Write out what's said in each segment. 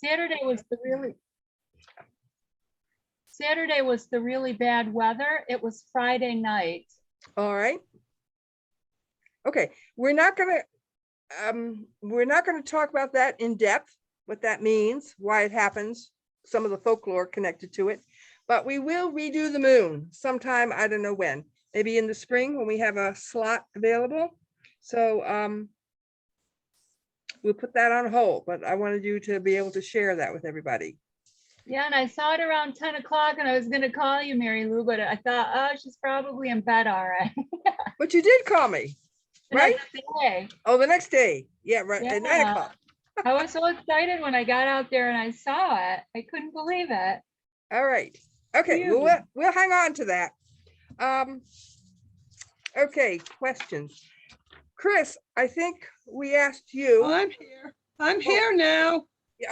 Saturday was the really bad weather. It was Friday night. All right. Okay, we're not gonna talk about that in depth, what that means, why it happens, some of the folklore connected to it, but we will redo the moon sometime, I don't know when, maybe in the spring when we have a slot available. So we'll put that on hold, but I wanted you to be able to share that with everybody. Yeah, and I saw it around 10 o'clock and I was gonna call you, Mary Lou, but I thought, oh, she's probably in bed all right. But you did call me, right? Day. Oh, the next day. Yeah, right, at 9 Yeah. o'clock. I was so excited when I got out there and I saw it. I couldn't believe it. All right. Okay, Phew. we'll hang on to that. Okay, questions. Chris, I think we asked you. I'm here. I'm here now.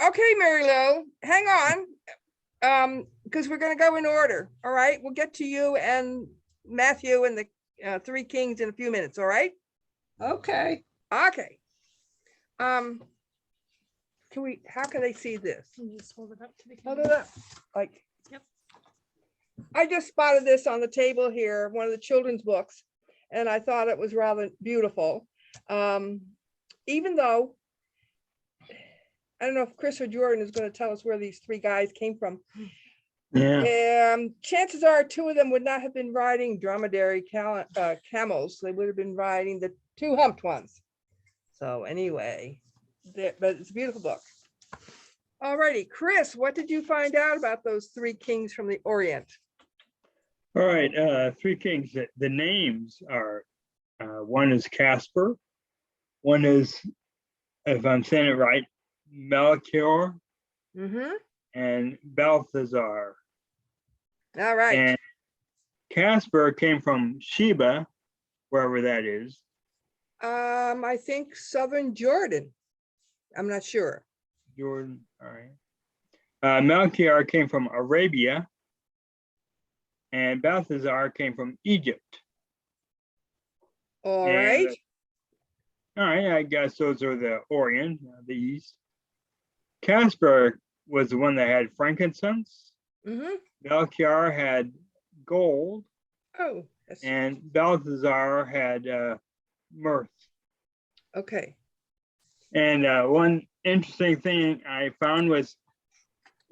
Okay, Mary Lou, hang on. Because we're going to go in order. All right, we'll get to you and Matthew and the three kings in a few minutes. All right. Okay. Okay. How can they see this? Can you just hold it up to the Hold camera? it up. Like, Yep. I just spotted this on the table here, one of the children's books, and I thought it was rather beautiful. Even though, I don't know if Chris or Jordan is going to tell us where these three guys came from. Yeah. Chances are two of them would not have been riding dromedary camels. They would have been riding the two humped ones. So anyway, but it's a beautiful book. All righty, Chris, what did you find out about those three kings from the Orient? All right, three kings. The names are, one is Casper, one is, if I'm saying it right, Melchior, and Balthazar. All right. And Casper came from Sheba, wherever that is. I think southern Jordan. I'm not sure. Jordan, all right. Melchior came from Arabia, and Balthazar came from Egypt. All And, right. All right, I guess those are the Orient, the East. Casper was the one that had frankincense. Melchior had gold, Oh, and Balthazar had mirth. okay. And one interesting thing I found was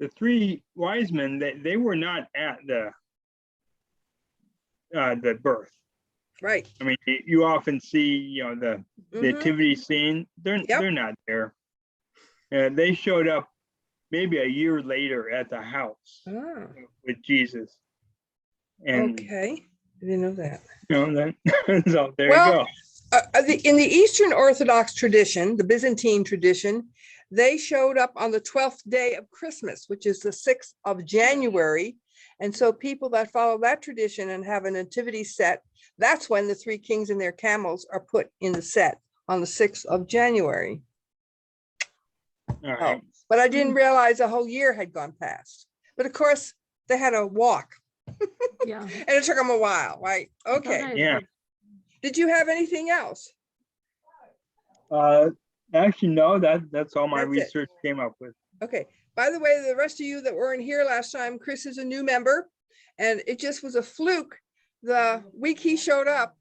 the three wise men, they were not at the birth. Right. I mean, you often see, the nativity scene. They're not there. They showed up maybe a year later at the house with Jesus. And Okay, I didn't know that. So there Well, you go. In the Eastern Orthodox tradition, the Byzantine tradition, they showed up on the 12th day of Christmas, which is the 6th of January. And so people that follow that tradition and have a nativity set, that's when the three kings and their camels are put in the set on the 6th of January. All right. But I didn't realize a whole year had gone past. But of course, they had to walk. Yeah. And it took them a while, right? Okay. Yeah. Did you have anything else? Actually, no, that's all my That's it. research came up with. Okay. By the way, the rest of you that weren't here last time, Chris is a new member, and it just was a fluke. The week he showed up,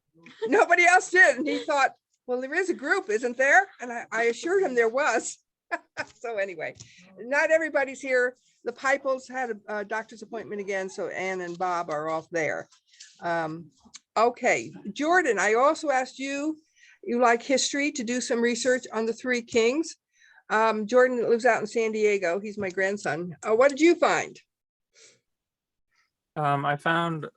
nobody else did. And he thought, well, there is a group, isn't there? And I assured him there was. So anyway, not everybody's here. The Pipels had a doctor's appointment again, so Ann and Bob are off there. Okay, Jordan, I also asked you, you like history, to do some research on the three kings. Jordan lives out in San Diego. He's my grandson. What did you find? I found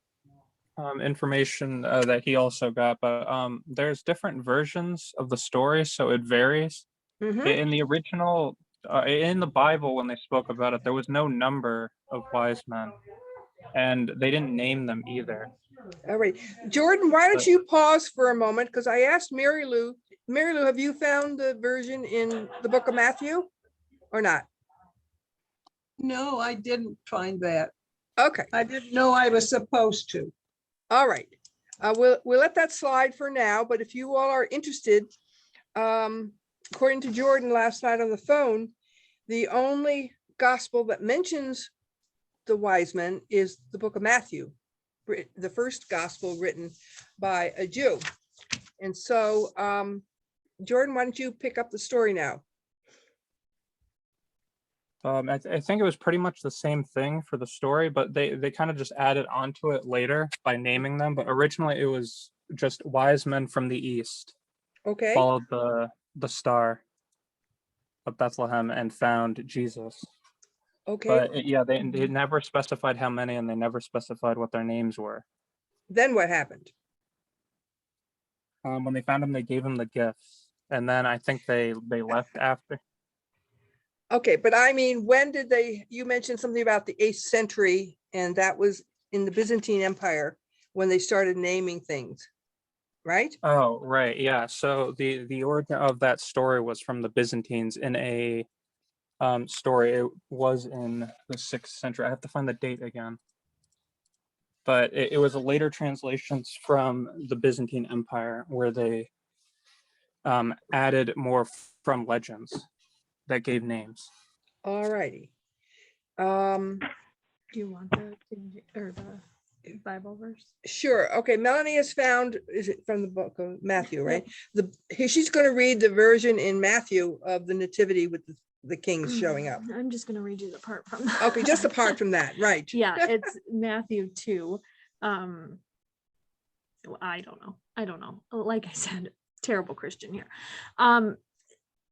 information that he also got, but there's different versions of the story, so it varies. In the original, in the Bible, when they spoke about it, there was no number of wise men, and they didn't name them either. All right, Jordan, why don't you pause for a moment? Because I asked Mary Lou. Mary Lou, have you found the version in the book of Matthew or not? No, I didn't find that. Okay. I didn't know I was supposed to. All right. We'll let that slide for now, but if you all are interested, according to Jordan last night on the phone, The only gospel that mentions the wise men is the book of Matthew, the first gospel written by a Jew. And so, Jordan, why don't you pick up the story now? I think it was pretty much the same thing for the story, but they kind of just added onto it later by naming them. But originally it was just wise men from the east Okay. followed the star of Bethlehem and found Jesus. Okay. But yeah, they never specified how many, and they never specified what their names were. Then what happened? When they found him, they gave him the gifts, and then I think they left after. Okay, but I mean, when did they, you mentioned something about the 8th century, and that was in the Byzantine Empire when they started naming things, right? Oh, right, yeah. So the origin of that story was from the Byzantines in a story. It was in the 6th century. I have to find the date again. But it was a later translations from the Byzantine Empire where they added more from legends that gave names. All righty. Do you want the Bible verse? Sure. Okay, Melanie has found, is it from the book of Matthew, right? She's going to read the version in Matthew of the nativity with the kings showing up. I'm just going to read you the part from Okay, just apart from that, right? Yeah, it's Matthew 2. I don't know. Like I said, terrible Christian here.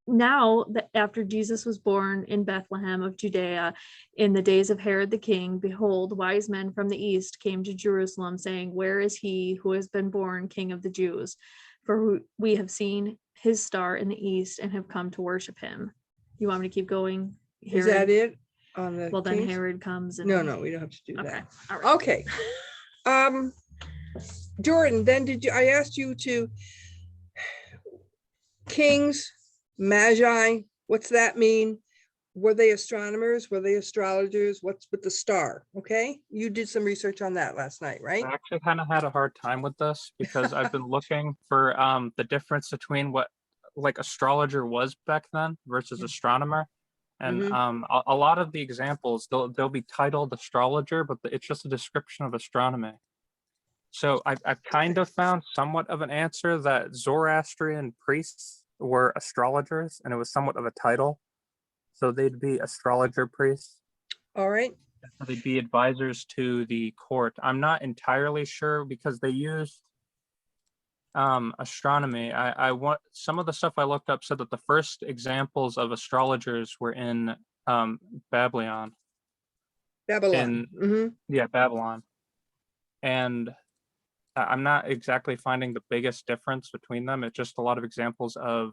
Now that after Jesus was born in Bethlehem of Judea in the days of Herod the king, behold, wise men from the east came to Jerusalem, saying, where is he who has been born King of the Jews? For we have seen his star in the east and have come to worship him. You want me to keep going? Is that it? On the Well, then kings? Herod comes. And No, we don't have to do okay. that. All right. Okay. Jordan, then I asked you to kings, magi, what's that mean? Were they astronomers? Were they astrologers? What's with the star? Okay. You did some research on that last night, right? I actually kind of had a hard time with this because I've been looking for the difference between what like astrologer was back then versus astronomer. And a lot of the examples, they'll be titled astrologer, but it's just a description of astronomy. So I've kind of found somewhat of an answer that Zoroastrian priests were astrologers, and it was somewhat of a title. So they'd be astrologer priests. All right. So they'd be advisors to the court. I'm not entirely sure because they used astronomy. I want some of the stuff I looked up said that the first examples of astrologers were in Babylon. Babylon. And I'm not exactly finding the biggest difference between them. It's just a lot of examples of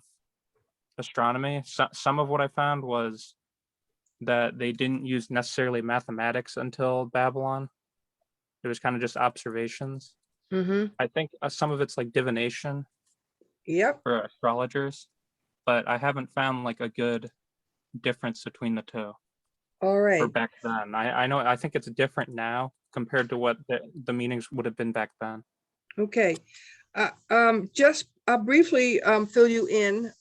astronomy. Some of what I found was that they didn't use necessarily mathematics until Babylon. It was kind of just observations. I think some of it's like divination. Yep. For astrologers, but I haven't found like a good difference between the two. All right. For back then, I think it's different now compared to what the meanings would have been back then. Okay. Just briefly fill you in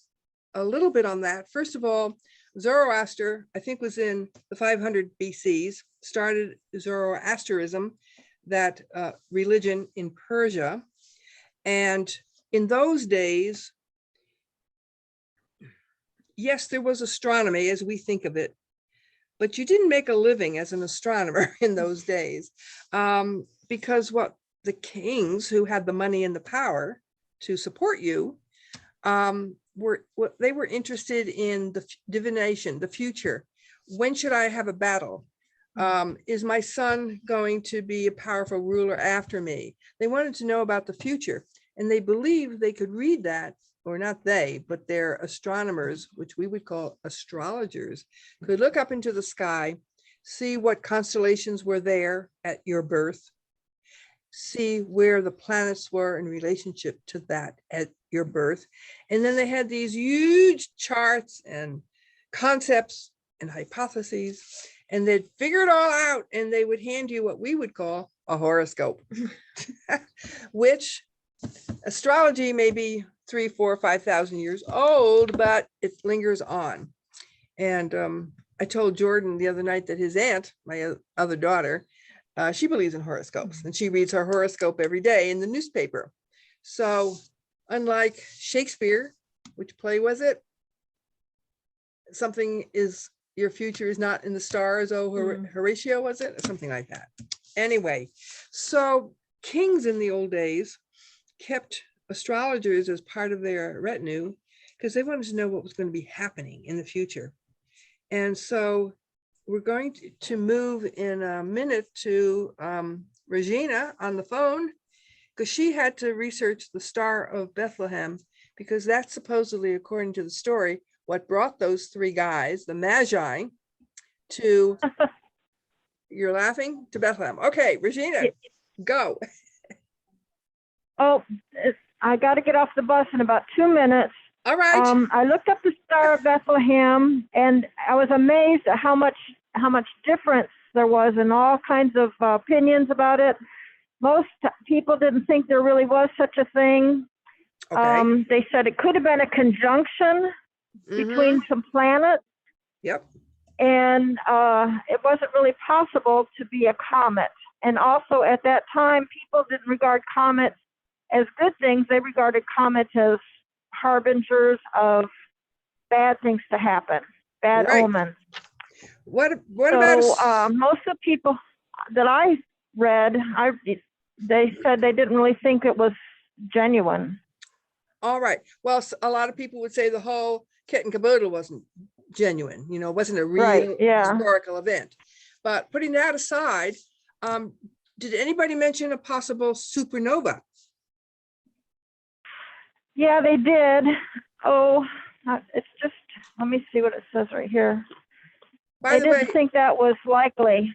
a little bit on that. First of all, Zoroaster, I think, was in the 500 BCs, started Zoroasterism, that religion in Persia. And in those days, yes, there was astronomy as we think of it, but you didn't make a living as an astronomer in those days, because what the kings who had the money and the power to support you they were interested in the divination, the future. When should I have a battle? Is my son going to be a powerful ruler after me? They wanted to know about the future, and they believed they could read that, or not they, but their astronomers, which we would call astrologers, could look up into the sky, see what constellations were there at your birth, see where the planets were in relationship to that at your birth. And then they had these huge charts and concepts and hypotheses, and they'd figure it all out, and they would hand you what we would call a horoscope, which astrology may be 3,000, 4,000, 5,000 years old, but it lingers on. And I told Jordan the other night that his aunt, my other daughter, she believes in horoscopes and she reads her horoscope every day in the newspaper. So unlike Shakespeare, which play was it? Something is, your future is not in the stars. Oh, Horatio, was it? Something like that. Anyway, so kings in the old days kept astrologers as part of their retinue because they wanted to know what was going to be happening in the future. And so we're going to move in a minute to Regina on the phone, because she had to research the Star of Bethlehem, because that's supposedly, according to the story, what brought those three guys, the Magi, to, you're laughing, to Bethlehem. Okay, Regina, go. Oh, I got to get off the bus in about 2 minutes. All right. I looked up the Star of Bethlehem, and I was amazed at how much difference there was in all kinds of opinions about it. Most people didn't think there really was such a thing. Okay. They said it could have been a conjunction between some planets. Yep. And it wasn't really possible to be a comet. And also at that time, people didn't regard comets as good things. They regarded comets as harbingers of bad things to happen, bad omens. What about most of the people that I read, they said they didn't really think it was genuine. All right. Well, a lot of people would say the whole kit and caboodle wasn't genuine, you know, wasn't a real historical event. But putting that aside, did anybody mention a possible supernova? Yeah, they did. Oh, it's just, let me see what it says right here. They didn't think that was likely.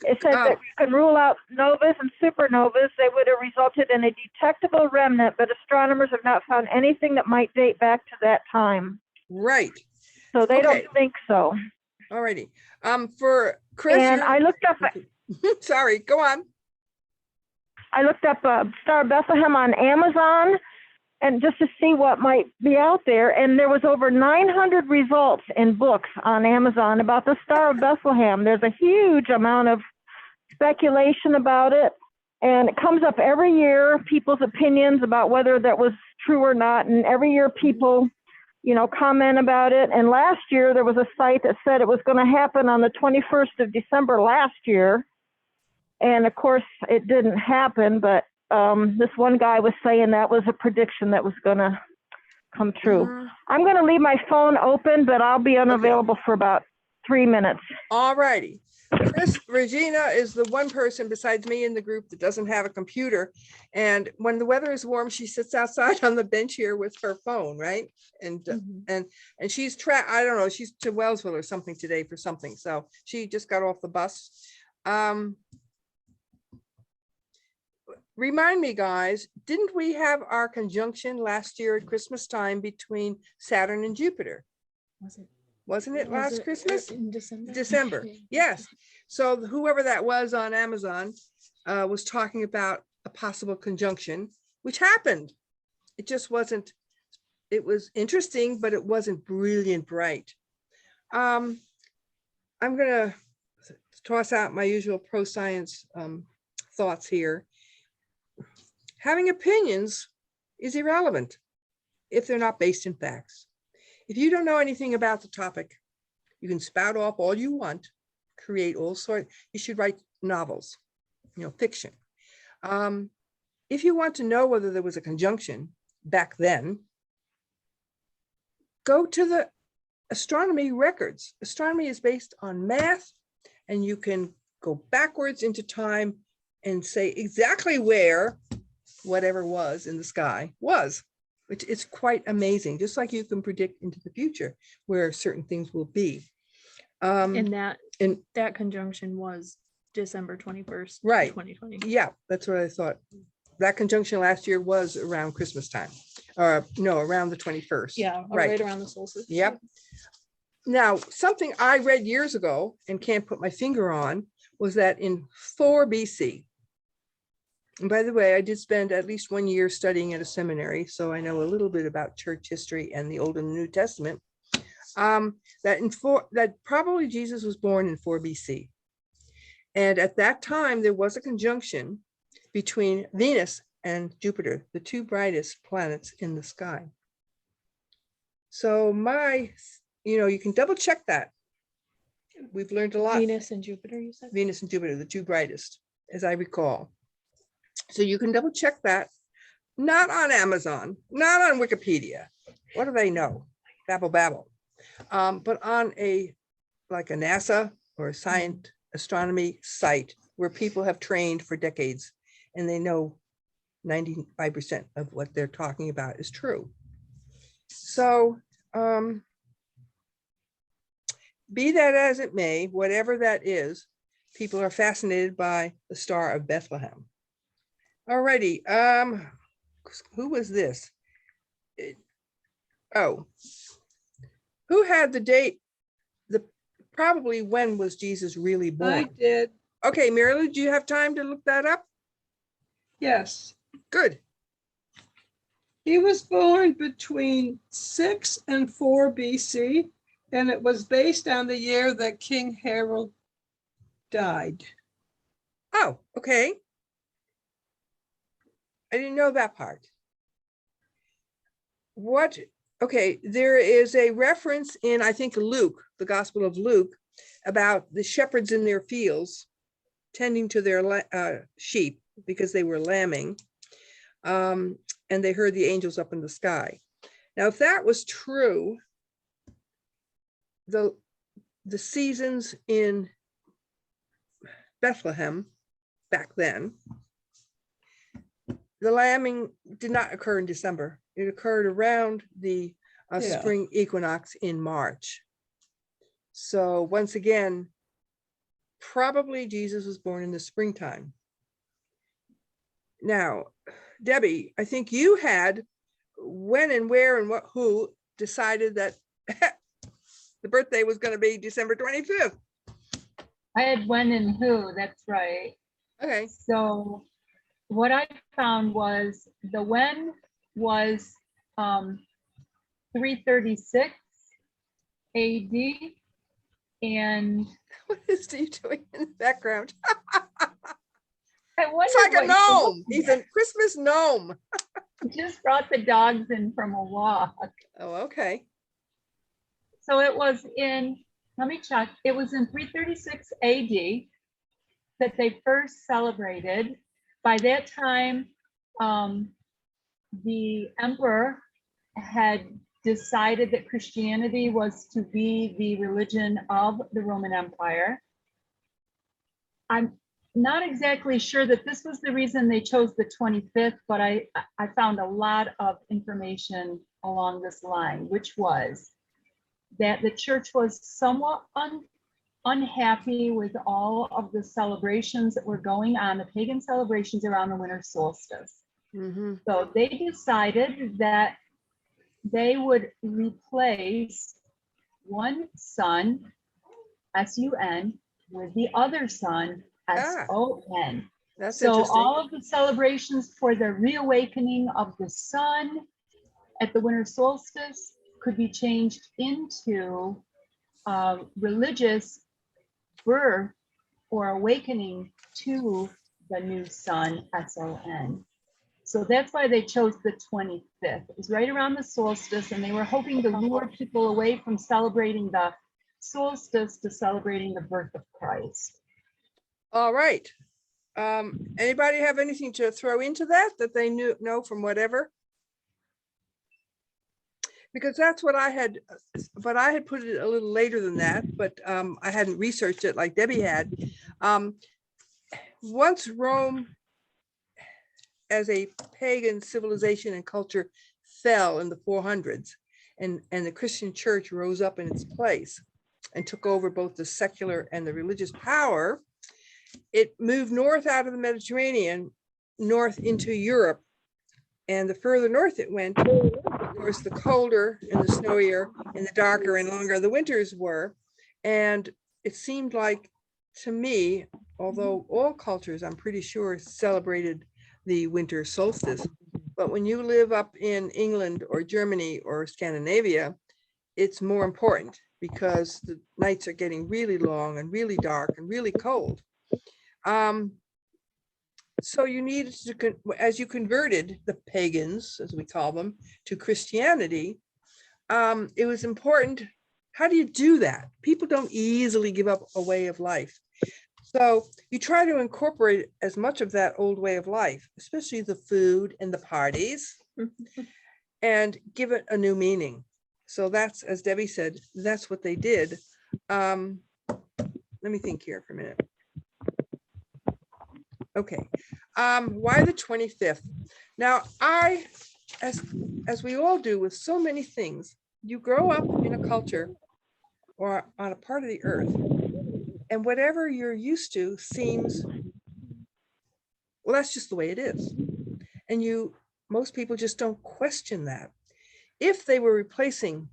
It said that you can rule out novas and supernovas. They would have resulted in a detectable remnant, but astronomers have not found anything that might date back to that time. Right. So they don't think so. All righty. For Chris. And I looked up. Sorry, go on. I looked up Star of Bethlehem on Amazon, and just to see what might be out there. And there was over 900 results in books on Amazon about the Star of Bethlehem. There's a huge amount of speculation about it. And it comes up every year, people's opinions about whether that was true or not. And every year people, you know, comment about it. And last year there was a site that said it was going to happen on the 21st of December last year. And of course it didn't happen, but this one guy was saying that was a prediction that was going to come true. I'm going to leave my phone open, but I'll be unavailable for about 3 minutes. All righty. Regina is the one person besides me in the group that doesn't have a computer. And when the weather is warm, she sits outside on the bench here with her phone, right? And and she's I don't know, she's to Wellsville or something today for something. So she just got off the bus. Remind me, guys, didn't we have our conjunction last year at Christmas time between Saturn and Jupiter? Wasn't it last Christmas? In December. December, yes. So whoever that was on Amazon was talking about a possible conjunction, which happened. It just wasn't, it was interesting, but it wasn't brilliant bright. I'm gonna toss out my usual pro-science thoughts here. Having opinions is irrelevant if they're not based in facts. If you don't know anything about the topic, you can spout off all you want, create all sorts. You should write novels, you know, fiction. If you want to know whether there was a conjunction back then, go to the astronomy records. Astronomy is based on math, and you can go backwards into time and say exactly where whatever was in the sky was, which is quite amazing. Just like you can predict into the future where certain things will be. And that conjunction was December 21st, right, 2020. Yeah, that's what I thought. That conjunction last year was around Christmas time, or no, around the 21st. Yeah, right around the solstice. Yep. Now, something I read years ago and can't put my finger on was that in 4 BC, and by the way, I did spend at least 1 year studying at a seminary, so I know a little bit about church history and the Old and New Testament. that probably Jesus was born in 4 BC. And at that time, there was a conjunction between Venus and Jupiter, the two brightest planets in the sky. So you can double check that. We've learned a lot. Venus and Jupiter, you said? Venus and Jupiter, the two brightest, as I recall. So you can double check that. Not on Amazon, not on Wikipedia. What do they know? Babble. But on like a NASA or a science astronomy site where people have trained for decades and they know 95% of what they're talking about is true. So be that as it may, whatever that is, people are fascinated by the Star of Bethlehem. Alrighty, who was this? Who had the date? Probably when was Jesus really born? I did. Okay, Mary Lou, do you have time to look that up? Yes. Good. He was born between 6 and 4 BC, and it was based on the year that King Herod died. Oh, okay. I didn't know that part. Okay, there is a reference in, I think, Luke, the Gospel of Luke, about the shepherds in their fields tending to their sheep because they were lambing, and they heard the angels up in the sky. Now, if that was true, the seasons in Bethlehem back then, the lambing did not occur in December. It occurred around the spring equinox in March. So once again, probably Jesus was born in the springtime. Now, Debbie, I think you had when and where and who decided that the birthday was going to be December 25th. I had when and who, that's right. Okay. So what I found was the when was 336 AD, and what is Steve doing in the background? I wondered It's like a what gnome. He's a Christmas gnome. he just brought the dogs in from a walk. Oh, okay. So it was in, let me check, it was in 336 AD that they first celebrated. By that time, the emperor had decided that Christianity was to be the religion of the Roman Empire. I'm not exactly sure that this was the reason they chose the 25th, but I found a lot of information along this line, which was that the church was somewhat unhappy with all of the celebrations that were going on, the pagan celebrations around the winter solstice. Mm-hmm. So they decided that they would replace one sun, S-U-N, with the other sun, S-O-N. That's so interesting. all of the celebrations for the reawakening of the sun at the winter solstice could be changed into religious birth or awakening to the new sun, S-O-N. So that's why they chose the 25th. It was right around the solstice, and they were hoping to lure people away from celebrating the solstice to celebrating the birth of Christ. All right. Anybody have anything to throw into that they know from whatever? Because that's what I had, but I had put it a little later than that, but I hadn't researched it like Debbie had. Once Rome as a pagan civilization and culture fell in the 400s, and the Christian church rose up in its place and took over both the secular and the religious power, it moved north out of the Mediterranean, north into Europe. And the further north it went, of course, the colder and the snowier and the darker and longer the winters were. And it seemed like, to me, although all cultures, I'm pretty sure, celebrated the winter solstice, but when you live up in England or Germany or Scandinavia, it's more important because the nights are getting really long and really dark and really cold. So you needed to, as you converted the pagans, as we call them, to Christianity, it was important. How do you do that? People don't easily give up a way of life. So you try to incorporate as much of that old way of life, especially the food and the parties, and give it a new meaning. So that's, as Debbie said, that's what they did. Let me think here for a minute. Okay, why the 25th? Now, as we all do with so many things, you grow up in a culture or on a part of the earth, and whatever you're used to seems, well, that's just the way it is. And most people just don't question that. If they were replacing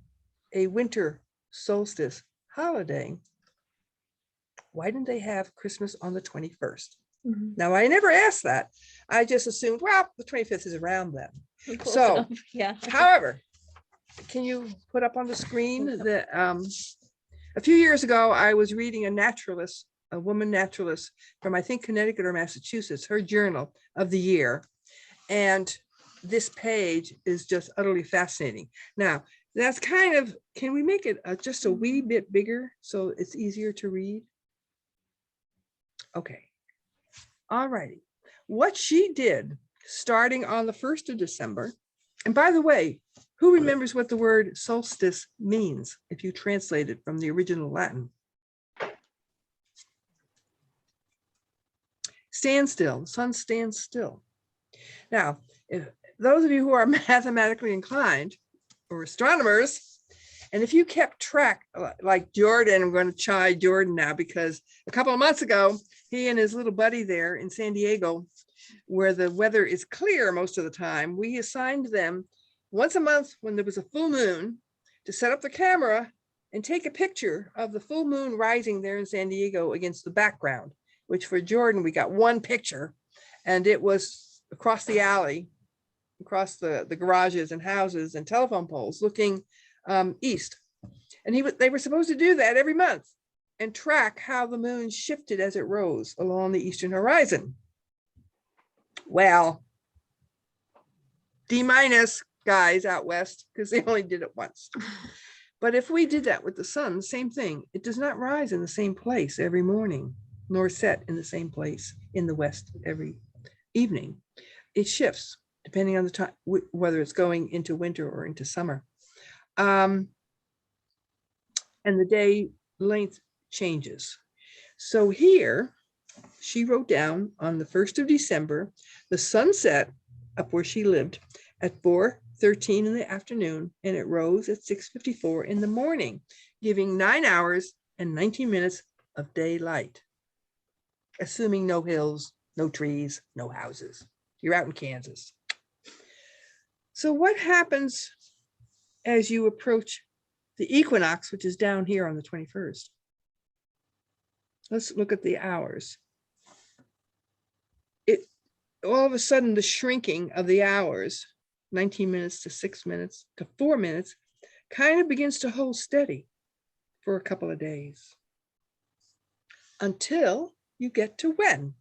a winter solstice holiday, why didn't they have Christmas on the 21st? Mm-hmm. Now, I never asked that. I just assumed, well, the 25th is around then. Close So, enough, yeah. However, can you put up on the screen that a few years ago, I was reading a woman naturalist from, I think, Connecticut or Massachusetts, her journal of the year. And this page is just utterly fascinating. Now, that's kind of, can we make it just a wee bit bigger so it's easier to read? Okay. All righty. What she did starting on the 1st of December, and by the way, who remembers what the word solstice means if you translate it from the original Latin? Stand still. The sun stands still. Now, if those of you who are mathematically inclined or astronomers, and if you kept track, like Jordan, I'm going to chide Jordan now because a couple of months ago, he and his little buddy there in San Diego, where the weather is clear most of the time, we assigned them once a month when there was a full moon to set up the camera and take a picture of the full moon rising there in San Diego against the background, which for Jordan, we got one picture, and it was across the alley, across the garages and houses and telephone poles looking east. And they were supposed to do that every month and track how the moon shifted as it rose along the eastern horizon. Well, D- guys out west, because they only did it once. But if we did that with the sun, same thing. It does not rise in the same place every morning, nor set in the same place in the west every evening. It shifts depending on the time, whether it's going into winter or into summer. And the day length changes. So here, she wrote down on the 1st of December, the sun set up where she lived at 4:13 in the afternoon, and it rose at 6:54 in the morning, giving 9 hours and 19 minutes of daylight, assuming no hills, no trees, no houses. You're out in Kansas. So what happens as you approach the equinox, which is down here on the 21st? Let's look at the hours. All of a sudden, the shrinking of the hours, 19 minutes to 6 minutes to 4 minutes, kind of begins to hold steady for a couple of days until you get to when?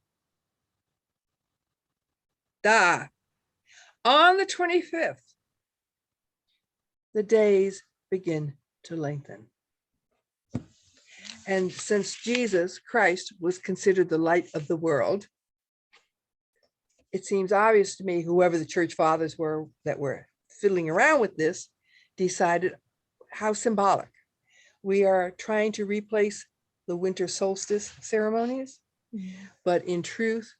On the 25th, the days begin to lengthen. And since Jesus Christ was considered the light of the world, it seems obvious to me whoever the church fathers were that were fiddling around with this decided how symbolic. We are trying to replace the winter solstice ceremonies, but in truth,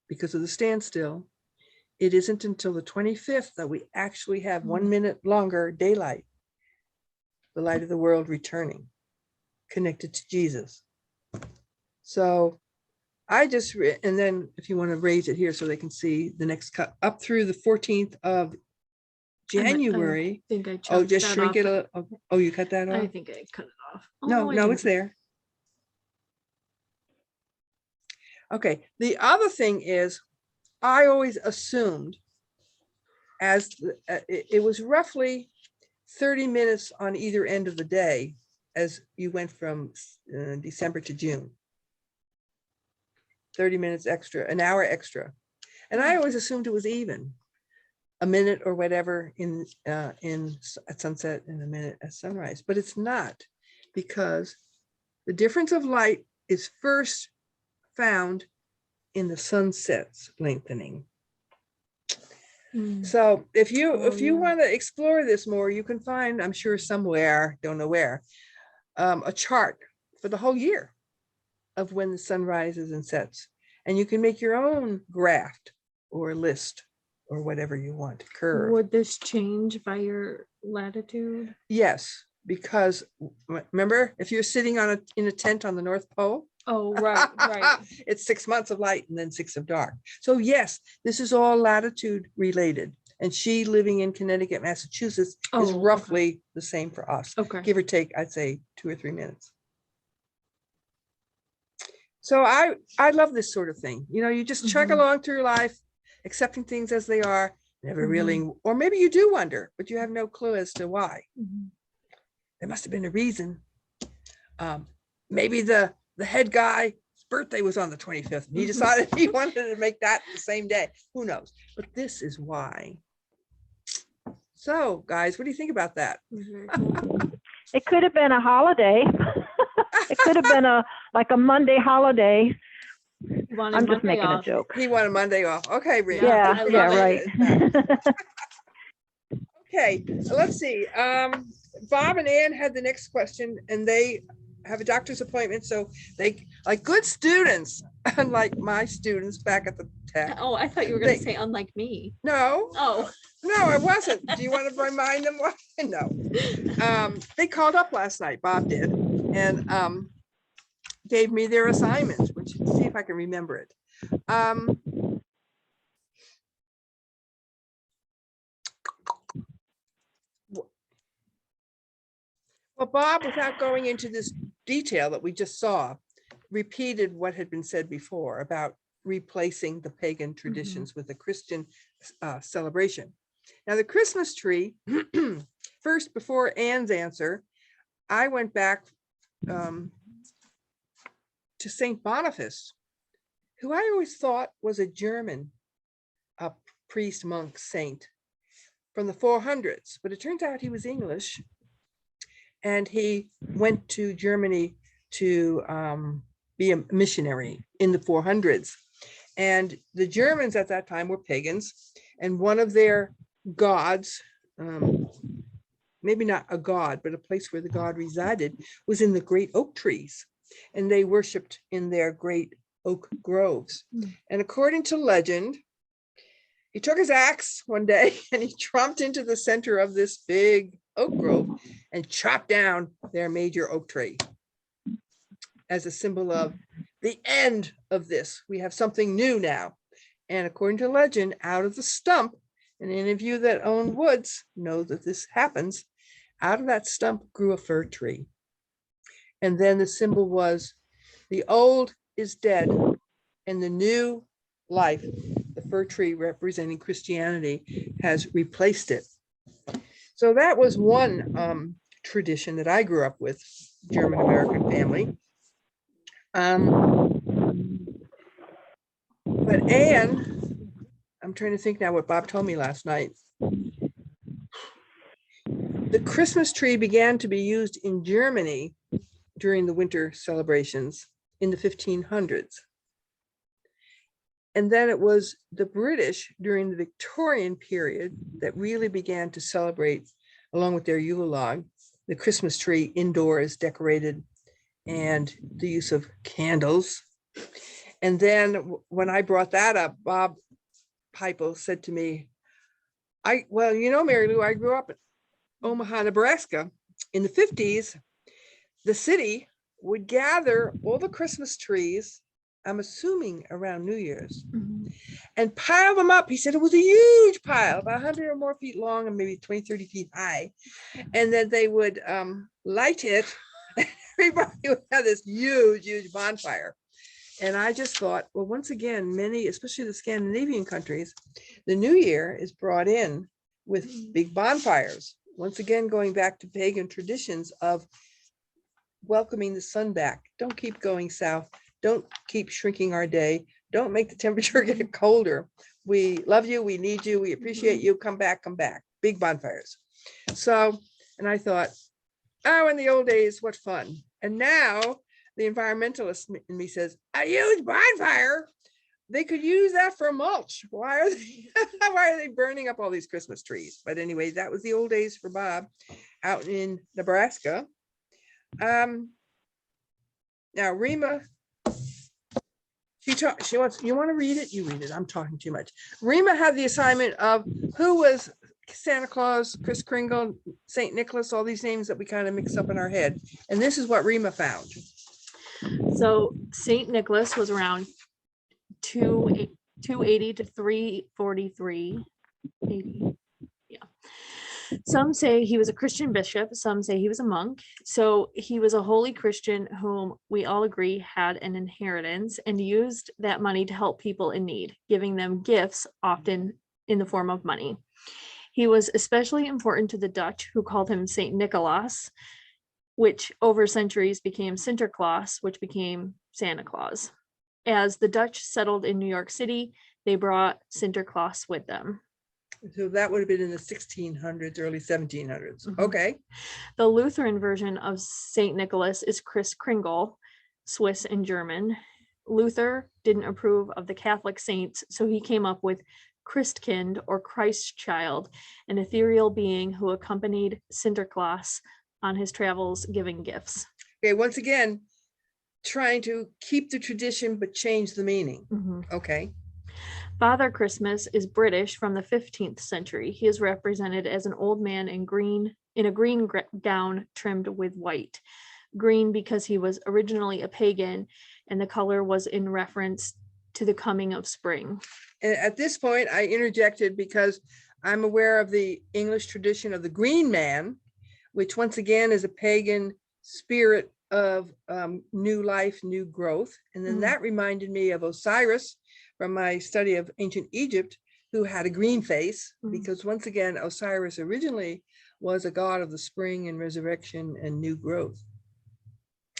because of the standstill, it isn't until the 25th that we actually have 1 minute longer daylight, the light of the world returning, connected to Jesus. So I just, and then if you want to raise it here so they can see the next cut, up through the 14th of January. I think I Oh, just that shrink off. it. Oh, you cut that off? I think I cut it off. No, Oh, I no, didn't. it's there. Okay, the other thing is, I always assumed as it was roughly 30 minutes on either end of the day as you went from December to June. 30 minutes extra, an hour extra. And I always assumed it was even. A minute or whatever at sunset and a minute at sunrise, but it's not, because the difference of light is first found in the sunset's lengthening. So if you want to explore this more, you can find, I'm sure somewhere, don't know where, a chart for the whole year of when the sun rises and sets, and you can make your own graph or list or whatever you want, curve. Would this change by your latitude? Yes, because remember, if you're sitting in a tent on the North Pole, Oh, right, right. it's 6 months of light and then 6 of dark. So yes, this is all latitude related. And she, living in Connecticut, Massachusetts, is Oh, roughly the same for us, Okay. give or take, I'd say 2 or 3 minutes. So I love this sort of thing. You know, you just chug along through life, accepting things as they are, never really, or maybe you do wonder, but you have no clue as to why. There must have been a reason. Maybe the head guy's birthday was on the 25th. And he decided he wanted to make that the same day. Who knows? But this is why. So, guys, what do you think about that? It could have been a holiday. It could have been like a Monday holiday. I'm just making a joke. He wanted Monday off. Okay, Rita. Yeah, yeah, right. Okay, let's see. Bob and Ann had the next question, and they have a doctor's appointment, so they, like good students, unlike my students back at the tech. Oh, I thought you were going to say unlike me. No. Oh. No, I wasn't. Do you want to remind them what? No. They called up last night, Bob did, and gave me their assignment, which, see if I can remember it. Well, Bob, without going into this detail that we just saw, repeated what had been said before about replacing the pagan traditions with a Christian celebration. Now, the Christmas tree, first, before Ann's answer, I went back to St. Boniface, who I always thought was a German priest, monk, saint from the 400s, but it turns out he was English. And he went to Germany to be a missionary in the 400s. And the Germans at that time were pagans. And one of their gods, maybe not a god, but a place where the god resided, was in the great oak trees. And they worshiped in their great oak groves. And according to legend, he took his axe one day and he tromped into the center of this big oak grove and chopped down their major oak tree as a symbol of the end of this. We have something new now. And according to legend, out of the stump, and any of you that own woods know that this happens, out of that stump grew a fir tree. And then the symbol was the old is dead and the new life, the fir tree representing Christianity, has replaced it. So that was one tradition that I grew up with, German American family. But Anne, I'm trying to think now what Bob told me last night. The Christmas tree began to be used in Germany during the winter celebrations in the 1500s. And then it was the British during the Victorian period that really began to celebrate, along with their Yule log, the Christmas tree indoors decorated and the use of candles. And then when I brought that up, Bob Pipel said to me, well, you know, Mary Lou, I grew up in Omaha, Nebraska. In the 50s, the city would gather all the Christmas trees, I'm assuming around New Year's, and pile them up. He said it was a huge pile, about 100 or more feet long and maybe 20, 30 feet high. And then they would light it. Everybody would have this huge, huge bonfire. And I just thought, well, once again, many, especially the Scandinavian countries, the New Year is brought in with big bonfires. once again, going back to pagan traditions of welcoming the sun back. Don't keep going south. Don't keep shrinking our day. Don't make the temperature get colder. We love you. We need you. We appreciate you. Come back, come back. Big bonfires. So, and I thought, oh, in the old days, what fun. And now the environmentalist in me says, a huge bonfire. They could use that for mulch. Why are they, why are they burning up all these Christmas trees? But anyway, that was the old days for Bob out in Nebraska. Now Rima, she wants, you want to read it? You read it. I'm talking too much. Rima had the assignment of who was Santa Claus, Kris Kringle, Saint Nicholas, all these names that we kind of mix up in our head. And this is what Rima found. So Saint Nicholas was around 280 to 343 AD. Yeah. Some say he was a Christian bishop, some say he was a monk. So he was a holy Christian whom we all agree had an inheritance and used that money to help people in need, giving them gifts, often in the form of money. He was especially important to the Dutch, who called him Saint Nicholas, which over centuries became Sinterklaas, which became Santa Claus. As the Dutch settled in New York City, they brought Sinterklaas with them. So that would have been in the 1600s, early 1700s. Okay. The Lutheran version of Saint Nicholas is Kris Kringle, Swiss and German. Luther didn't approve of the Catholic saints, so he came up with Christkind, or Christ child, an ethereal being who accompanied Sinterklaas on his travels giving gifts. Okay, once again, trying to keep the tradition but change the meaning. Okay. Father Christmas is British from the 15th century. He is represented as an old man in a green gown trimmed with white. Green because he was originally a pagan, and the color was in reference to the coming of spring. And at this point, I interjected because I'm aware of the English tradition of the Green Man, which once again is a pagan spirit of new life, new growth. And then that reminded me of Osiris from my study of ancient Egypt, who had a green face, because once again, Osiris originally was a god of the spring and resurrection and new growth.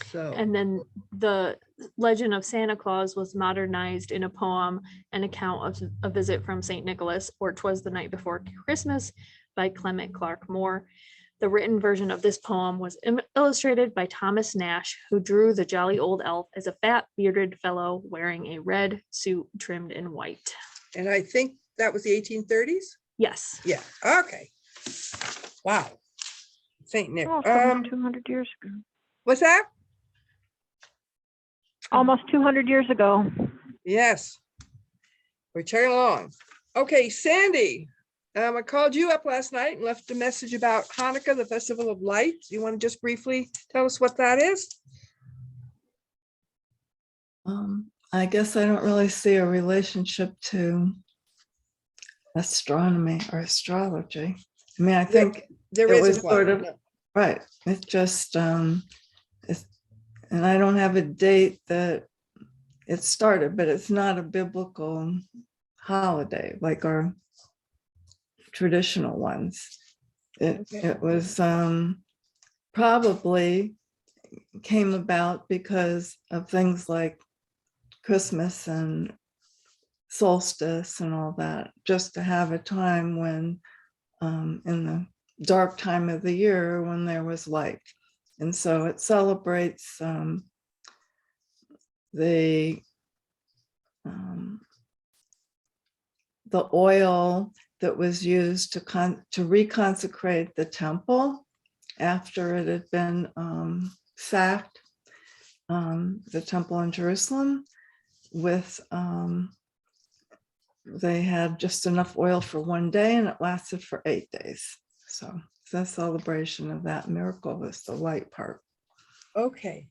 So, and then the legend of Santa Claus was modernized in a poem, an account of a visit from St. Nicholas, or 'Twas the Night Before Christmas by Clement Clarke Moore. The written version of this poem was illustrated by Thomas Nash, who drew the jolly old elf as a fat bearded fellow wearing a red suit trimmed in white. And I think that was the 1830s? Yes. Yeah, okay. Wow. Saint Nick. Almost 200 years ago. What's that? Almost 200 years ago. Yes. We're chugging along. Okay, Sandy. I called you up last night and left a message about Hanukkah, the Festival of Lights. You want to just briefly tell us what that is? I guess I don't really see a relationship to astronomy or astrology. I mean, I think there it is was sort of right. It's just, and I don't have a date that it started, but it's not a biblical holiday like our traditional ones. It was probably came about because of things like Christmas and solstice and all that, just to have a time when in the dark time of the year when there was light. And so it celebrates the oil that was used to reconsecrate the temple after it had been sacked, the temple in Jerusalem, with they had just enough oil for one day and it lasted for 8 days. So the celebration of that miracle was the light part. Okay.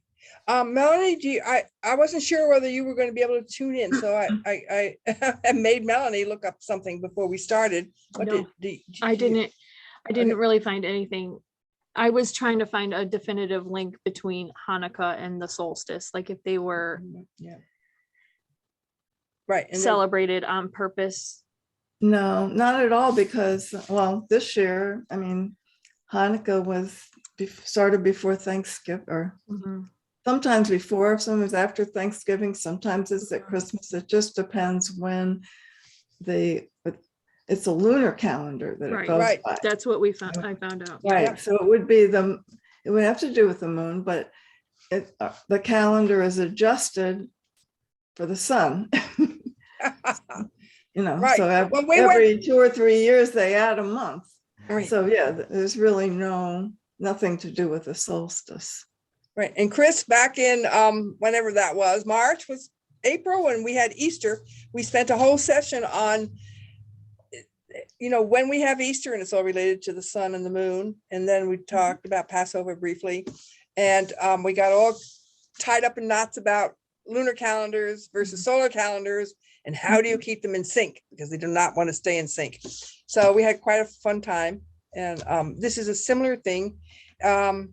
Melanie, I wasn't sure whether you were going to be able to tune in, so I made Melanie look up something before we started. What no, I didn't really find anything. I was trying to find a definitive link between Hanukkah and the solstice, like if they were right and celebrated on purpose. No, not at all, because, well, this year, I mean, Hanukkah was started before Thanksgiving, or Mhm. sometimes before, sometimes after Thanksgiving, sometimes it's at Christmas. It just depends when it's a lunar calendar that it Right. goes Right. by. That's what I found out. Right. Yeah. So it would have to do with the moon, but the calendar is adjusted for the sun. Right. So When we every 2 or 3 years they add a month. Right. So yeah, there's really nothing to do with the solstice. Right. And Chris, back in whenever that was, March was April, when we had Easter, we spent a whole session on, when we have Easter, and it's all related to the sun and the moon. And then we talked about Passover briefly. And we got all tied up in knots about lunar calendars versus solar calendars, and how do you keep them in sync, because they do not want to stay in sync. So we had quite a fun time. And this is a similar thing. The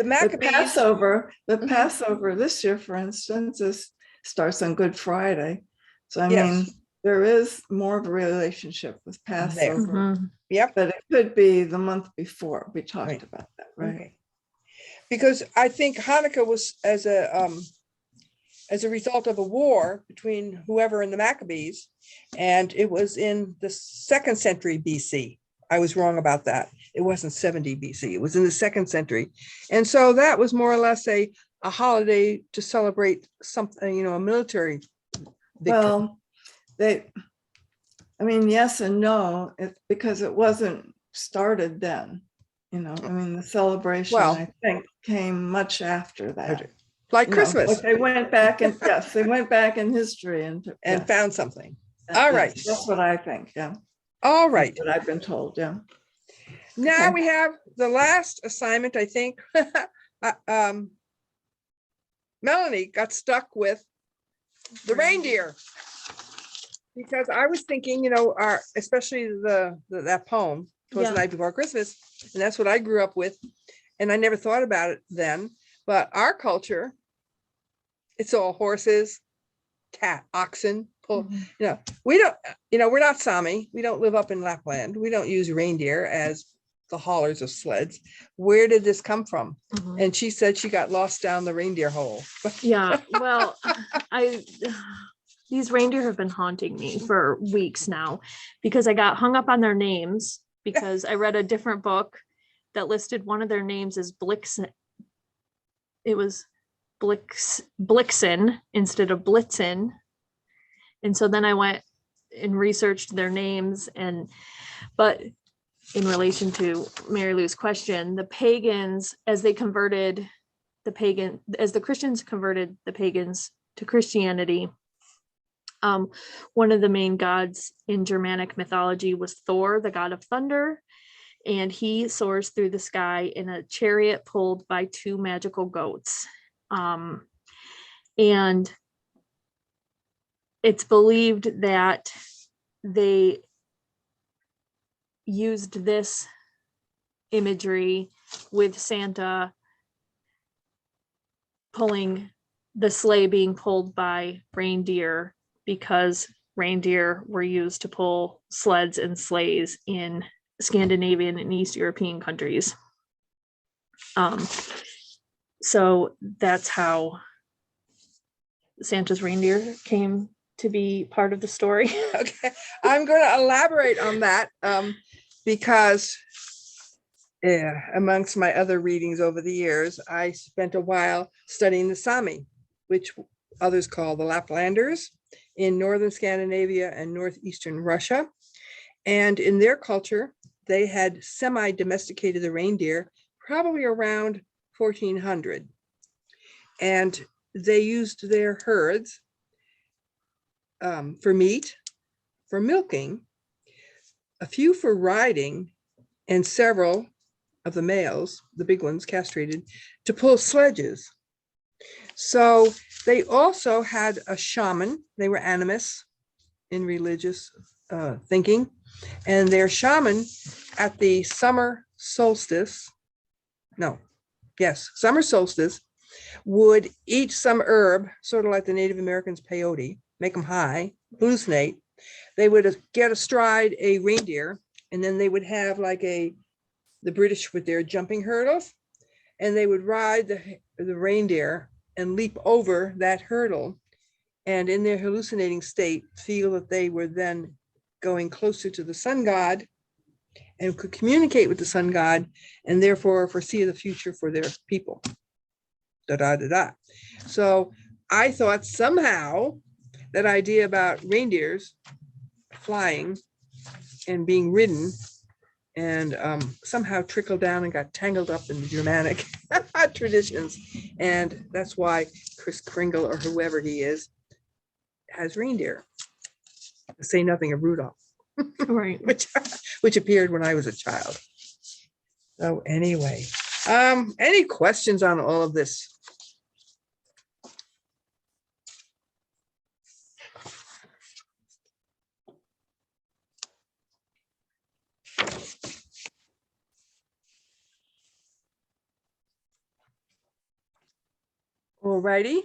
Maccabees. The Passover this year, for instance, starts on Good Friday. So I Yes. mean, there is more of a relationship with Passover, Mhm. Yep. but it could be the month before. We talked Right. about that, right? Okay. Because I think Hanukkah was as a result of a war between whoever and the Maccabees, and it was in the 2nd century BC. I was wrong about that. It wasn't 70 BC. It was in the 2nd century. And so that was more or less a holiday to celebrate something, a military victory. Well, yes and no, because it wasn't started then. The celebration, Well, I think, came much after that. Like Christmas, but they went back and yes, they went back in history and yes, found something. yes, All right. that's what I think. Yeah. All right. What I've been told. Yeah. Now Okay. we have the last assignment, I think. Melanie got stuck with the reindeer, because I was thinking, especially that poem, "Twas the Yeah. Night Before Christmas," and that's what I grew up with, and I never thought about it then. But our culture, it's all horses, oxen. We don't. We're not Sami. We don't live up in Lapland. We don't use reindeer as the haulers of sleds. Where did this come from? Mhm. And she said she got lost down the reindeer hole. Yeah, well, these reindeer have been haunting me for weeks now, because I got hung up on their names, because I read a different book that listed one of their names as Blixen. It was Blixen instead of Blitzen. And so then I went and researched their names, but in relation to Mary Lou's question, the pagans, as the Christians converted the pagans to Christianity, one of the main gods in Germanic mythology was Thor, the god of thunder, and he soars through the sky in a chariot pulled by 2 magical goats. And it's believed that they used this imagery with Santa pulling the sleigh being pulled by reindeer, because reindeer were used to pull sleds and sleighs in Scandinavian and East European countries. So that's how Santa's reindeer came to be part of the story. Okay, I'm going to elaborate on that because amongst my other readings over the years, I spent a while studying the Sami, which others call the Laplanders, in northern Scandinavia and northeastern Russia. And in their culture, they had semi-domesticated the reindeer probably around 1400. And they used their herds for meat, for milking, a few for riding, and several of the males, the big ones castrated, to pull sledges. So they also had a shaman. They were animists in religious thinking. And their shaman at the summer solstice would eat some herb, sort of like the Native Americans peyote, make them high, hallucinate. They would get astride a reindeer, and then they would have like a the British with their jumping hurdles, and they would ride the reindeer and leap over that hurdle, and in their hallucinating state, feel that they were then going closer to the sun god and could communicate with the sun god, and therefore foresee the future for their people. Da, da, da, da. So I thought somehow that idea about reindeers flying and being ridden and somehow trickled down and got tangled up in the Germanic traditions. And that's why Kris Kringle, or whoever he is, has reindeer. To say nothing of Rudolph, Right. which appeared when I was a child. So anyway, any questions on all of this? All righty.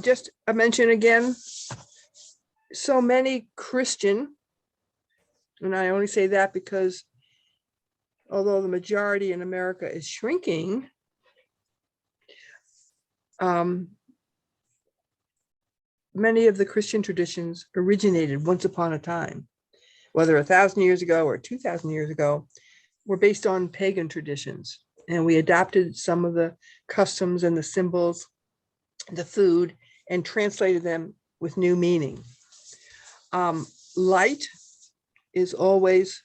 Just a mention again, so many Christian, and I only say that because although the majority in America is shrinking, many of the Christian traditions originated once upon a time, whether 1,000 years ago or 2,000 years ago, were based on pagan traditions. And we adopted some of the customs and the symbols, the food, and translated them with new meaning. Light is always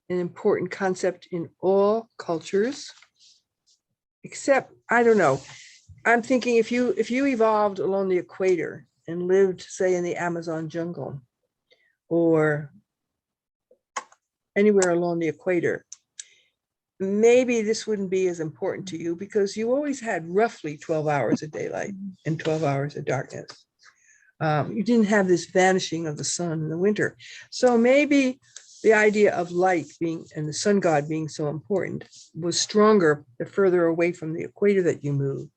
an important concept in all cultures, except, I don't know, I'm thinking if you evolved along the equator and lived, say, in the Amazon jungle or anywhere along the equator, maybe this wouldn't be as important to you because you always had roughly 12 hours of daylight and 12 hours of darkness. You didn't have this vanishing of the sun in the winter. So maybe the idea of light being and the sun god being so important was stronger the further away from the equator that you moved.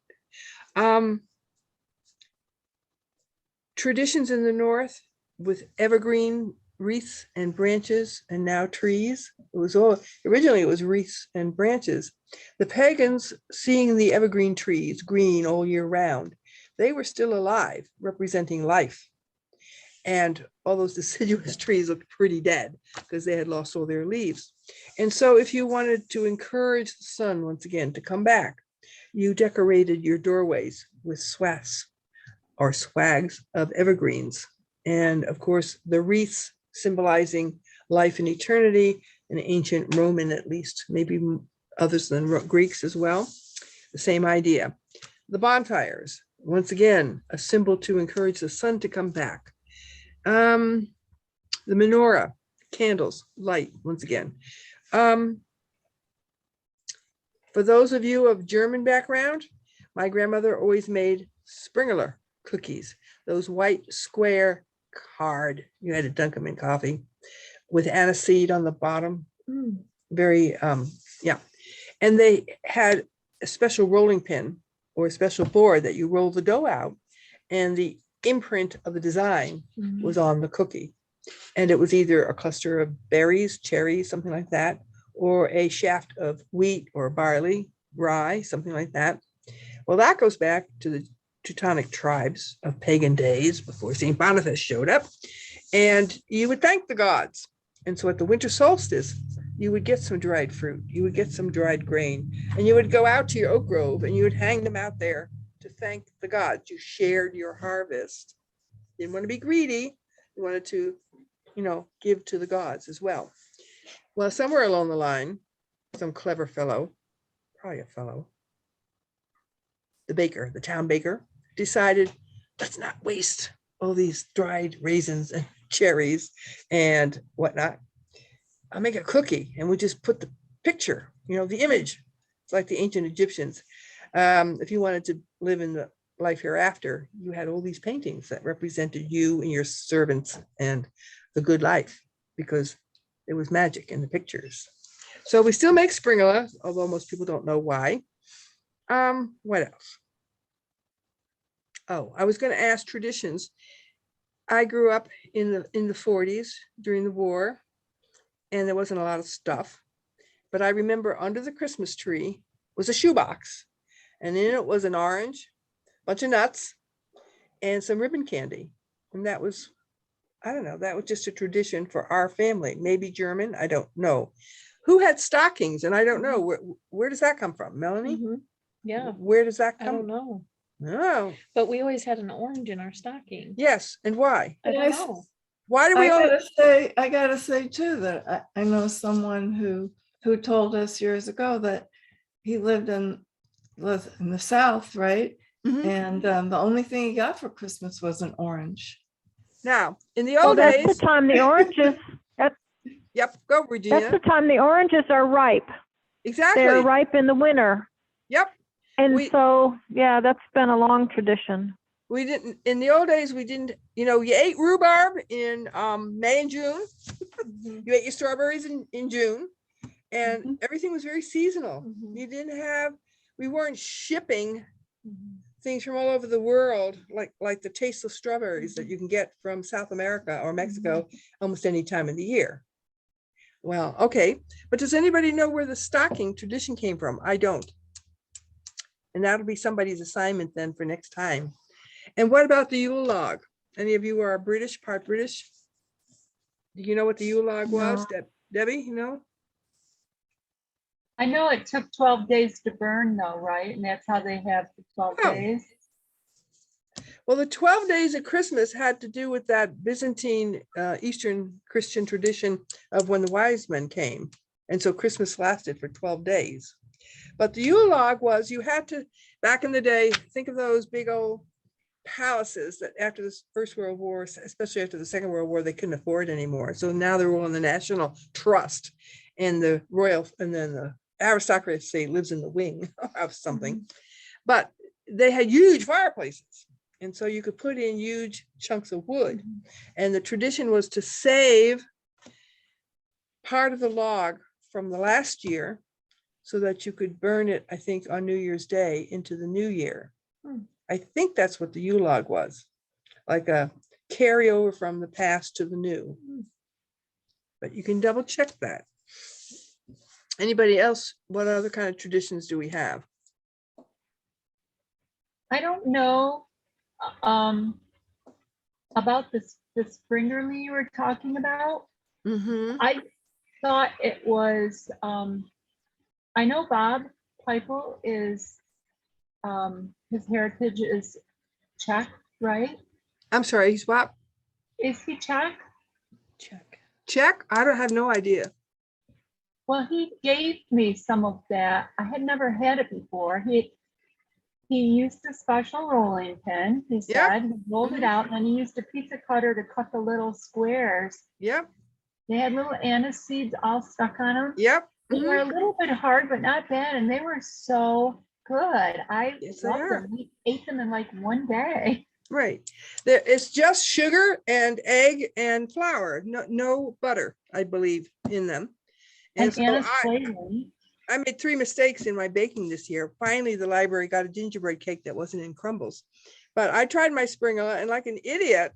Traditions in the north with evergreen wreaths and branches, and now trees. It was all, originally it was wreaths and branches. The pagans, seeing the evergreen trees green all year round, they were still alive, representing life. And all those deciduous trees looked pretty dead because they had lost all their leaves. And so if you wanted to encourage the sun once again to come back, you decorated your doorways with swaths or swags of evergreens. And of course, the wreaths symbolizing life and eternity, in ancient Roman at least, maybe others than Greeks as well, the same idea. The bonfires, once again, a symbol to encourage the sun to come back. The menorah, candles, light, once again. For those of you of German background, my grandmother always made Springerler cookies, those white square hard, you had to dunk them in coffee with aniseed on the bottom. Very, yeah. And they had a special rolling pin or a special board that you roll the dough out, and the imprint of the design was on the cookie. And it was either a cluster of berries, cherries, something like that, or a shaft of wheat or barley, rye, something like that. Well, that goes back to the Teutonic tribes of pagan days before St. Boniface showed up, and you would thank the gods. And so at the winter solstice, you would get some dried fruit, you would get some dried grain, and you would go out to your oak grove and you would hang them out there to thank the gods. You shared your harvest. You didn't want to be greedy. You wanted to, you know, give to the gods as well. Well, somewhere along the line, some clever fellow, probably a fellow, the baker, the town baker, decided, let's not waste all these dried raisins and cherries and whatnot. I'll make a cookie, and we just put the picture, you know, the image. It's like the ancient Egyptians. If you wanted to live in the life hereafter, you had all these paintings that represented you and your servants and the good life, because there was magic in the pictures. So we still make Springerla, although most people don't know why. What else? Oh, I was going to ask traditions. I grew up in the 40s during the war, and there wasn't a lot of stuff. but I remember under the Christmas tree was a shoebox, and in it was an orange, bunch of nuts, and some ribbon candy. And that was, I don't know, that was just a tradition for our family, maybe German, I don't know. Who had stockings? And I don't know, where does that come from? Melanie? Yeah, Where does that I don't come? know. No. But we always had an orange in our stocking. Yes, and why? I don't know. Why do we all? I gotta say too, that I know someone who told us years ago that he lived in the South, right? Mhm. And the only thing he got for Christmas was an orange. Now, in the Well, old that's days, the time the oranges, yep, go that's the Regina. time the oranges are ripe. Exactly. They're ripe in the winter. Yep. And We- so, yeah, that's been a long tradition. We didn't, in the old days, we didn't, you ate rhubarb in May and June. You ate your strawberries in June, and everything was very seasonal. You didn't have, we weren't shipping things from all over the world, like the tasteless strawberries that you can get from South America or Mexico almost any time of the year. Well, okay, but does anybody know where the stocking tradition came from? I don't. And that'll be somebody's assignment then for next time. And what about the Yule log? Any of you are British, part British? Do you know what the Yule log was? Debbie, you know? I know it took 12 days to burn though, right? And that's how they have the 12 Oh. days. Well, the 12 days of Christmas had to do with that Byzantine Eastern Christian tradition of when the wise men came. And so Christmas lasted for 12 days. But the Yule log was, you had to, back in the day, think of those big old palaces that after the First World War, especially after the Second World War, they couldn't afford anymore. So now they're all in the National Trust, and the royal, and then the aristocracy lives in the wing of something. But they had huge fireplaces. And so you could put in huge chunks of wood. And the tradition was to save part of the log from the last year so that you could burn it, I think, on New Year's Day into the new year. I think that's what the Yule log was, like a carryover from the past to the new. But you can double check that. Anybody else? What other kind of traditions do we have? I don't know about this the Springerly you were talking about. I thought it was I know Bob Peipel is his heritage is Czech, right? I'm sorry, he's what? Is he Czech? Czech? I don't have no idea. Well, he gave me some of that. I had never had it before. He used a special rolling pin. He said he rolled it out, and then he used a pizza cutter to cut the little squares. Yep. They had little anise seeds all stuck on them. Yep. They were a little bit hard, but not bad, and they were so good. I loved them. We ate them in like one day. Right. It's just sugar and egg and flour. No butter, I believe, in them. And so I made 3 mistakes in my baking this year. Finally, the library got a gingerbread cake that wasn't in crumbles. But I tried my Springer, and like an idiot,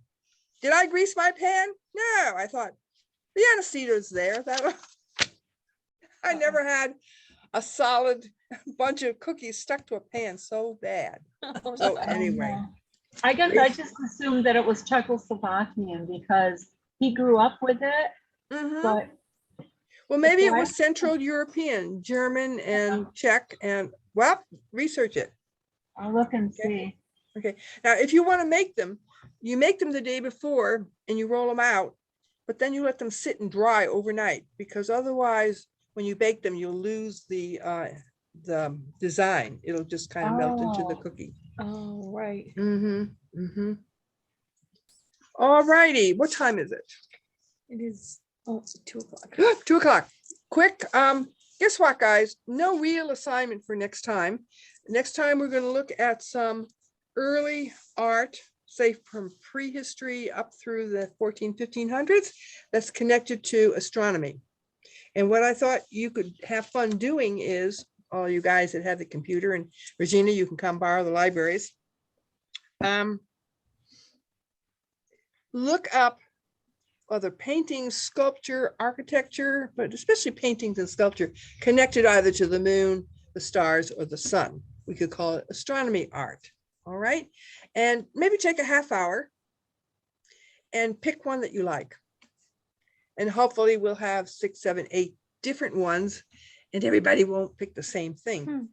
did I grease my pan? No, I thought the aniseed's there. I never had a solid bunch of cookies stuck to a pan so bad. So anyway. I guess I just assumed that it was Czechoslovakian because he grew up with it. But well, maybe it was Central European, German and Czech, and well, research it. I'll look and see. Okay. Now, if you want to make them, you make them the day before and you roll them out, but then you let them sit and dry overnight, because otherwise, when you bake them, you'll lose the design. It'll just kind of melt into the cookie. Oh, right. All righty. What time is it? It is 2 o'clock. 2 o'clock. Quick. Guess what, guys? No real assignment for next time. Next time, we're going to look at some early art, say from prehistory up through the 1500s, that's connected to astronomy. And what I thought you could have fun doing is, all you guys that have the computer, and Regina, you can come borrow the libraries. Look up other paintings, sculpture, architecture, but especially paintings and sculpture connected either to the moon, the stars, or the sun. We could call it astronomy art. All right. And maybe take a half hour and pick one that you like. And hopefully we'll have 6, 7, 8 different ones, and everybody won't pick the same thing.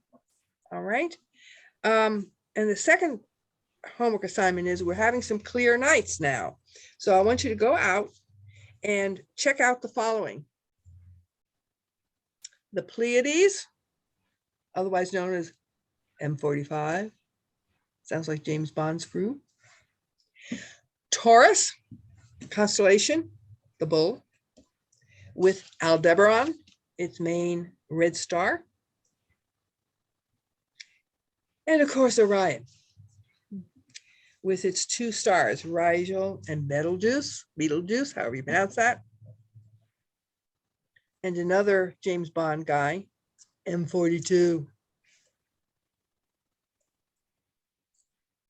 All right. And the second homework assignment is we're having some clear nights now. So I want you to go out and check out the following. The Pleiades, otherwise known as M45. Sounds like James Bond's crew. Taurus, constellation, the bull, with Aldebaran, its main red star. And of course, Orion, with its 2 stars, Rigel and Betelgeuse, however you pronounce that. And another James Bond guy, M42.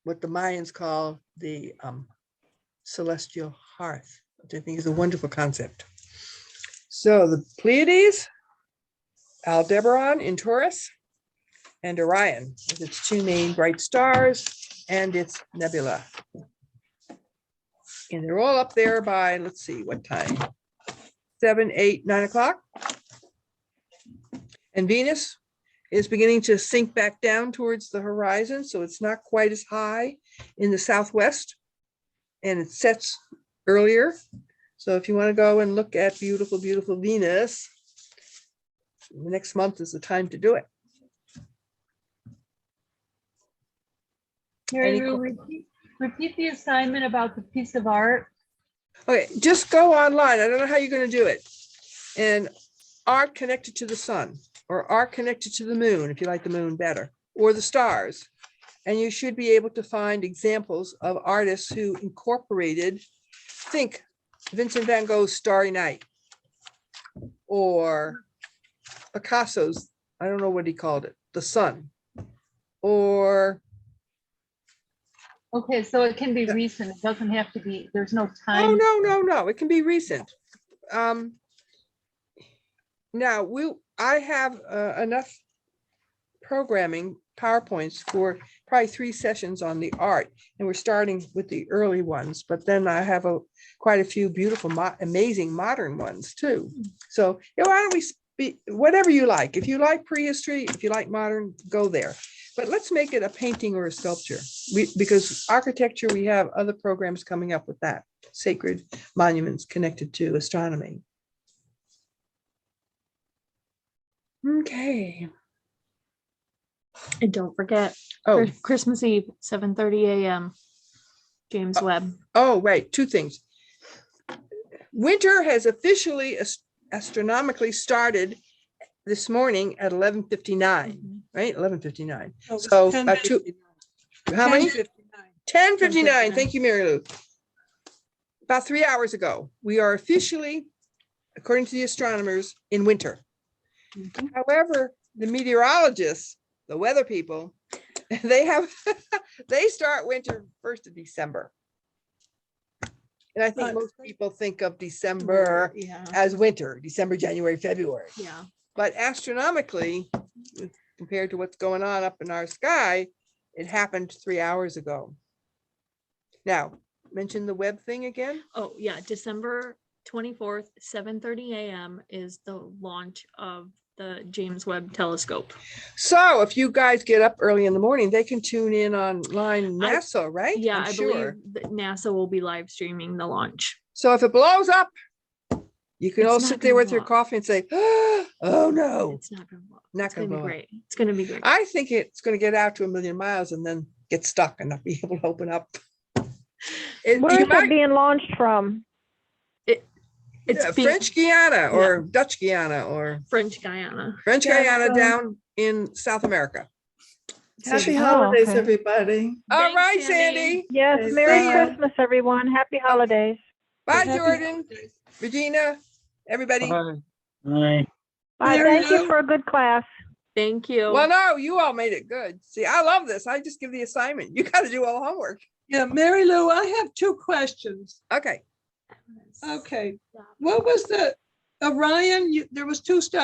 What the Mayans call the celestial hearth, which I think is a wonderful concept. So the Pleiades, Aldebaran in Taurus, and Orion with its 2 main bright stars and its nebula. And they're all up there by, let's see, what time? 7, 8, 9 o'clock. And Venus is beginning to sink back down towards the horizon, so it's not quite as high in the southwest, and it sets earlier. So if you want to go and look at beautiful, beautiful Venus, the next month is the time to do it. Mary Lou, repeat the assignment about the piece of art. Okay, just go online. I don't know how you're going to do it. And art connected to the sun, or art connected to the moon, if you like the moon better, or the stars. And you should be able to find examples of artists who incorporated, think Vincent van Gogh's Starry Night, or Picasso's, I don't know what he called it, the sun, or Okay, so it can be recent. It doesn't have to be, there's no time. oh, no, it can be recent. Now I have enough programming PowerPoints for probably 3 sessions on the art, and we're starting with the early ones, but then I have quite a few beautiful, amazing modern ones too. So why don't we whatever you like. If you like prehistory, if you like modern, go there. But let's make it a painting or a sculpture. Because architecture, we have other programs coming up with that. Sacred monuments connected to astronomy. Okay. And don't forget, Oh, Christmas Eve, 7:30 a.m. James Webb. oh, right. 2 things. Winter has officially astronomically started this morning at 11:59, right? 11:59. Oh, it's So about 2, 10:59. how many? 10:59. 10:59. Thank you, Mary Lou. About 3 hours ago, we are officially, according to the astronomers, in winter. However, the meteorologists, the weather people, they start winter 1st of December. And I think most people think of December Yeah. as winter, December, January, February. Yeah. But astronomically, compared to what's going on up in our sky, it happened 3 hours ago. Now, mention the web thing again. Oh, yeah. December 24th, 7:30 a.m. is the launch of the James Webb Telescope. So if you guys get up early in the morning, they can tune in online NASA, right? Yeah, I'm I sure. believe that NASA will be live streaming the launch. So if it blows up, you can It's all not sit there gonna with your blow up. coffee and say, oh no, It's not going to blow up. not It's gonna going to be blow up. great. It's going to be great. I think it's going to get out to 1,000,000 miles and then get stuck and not be able to open up. Where You is might- it being launched from? It's being- French Guiana or Dutch Guiana or French Guiana. French Yeah, Guiana so- down in South America. Happy Oh, holidays, okay. everybody. All Thanks, right, Sandy. Sandy. Yes, Okay, Merry see ya. Christmas, everyone. Happy holidays. Bye, Happy Jordan, holidays. Regina, everybody. Bye. All right. Bye. Mary Thank you Lou? for a good class. Thank you. Well, no, you all made it good. See, I love this. I just give the assignment. You got to do all the homework. Yeah, Mary Lou, I have 2 questions. Okay. Okay, what was the Orion? There was two stars.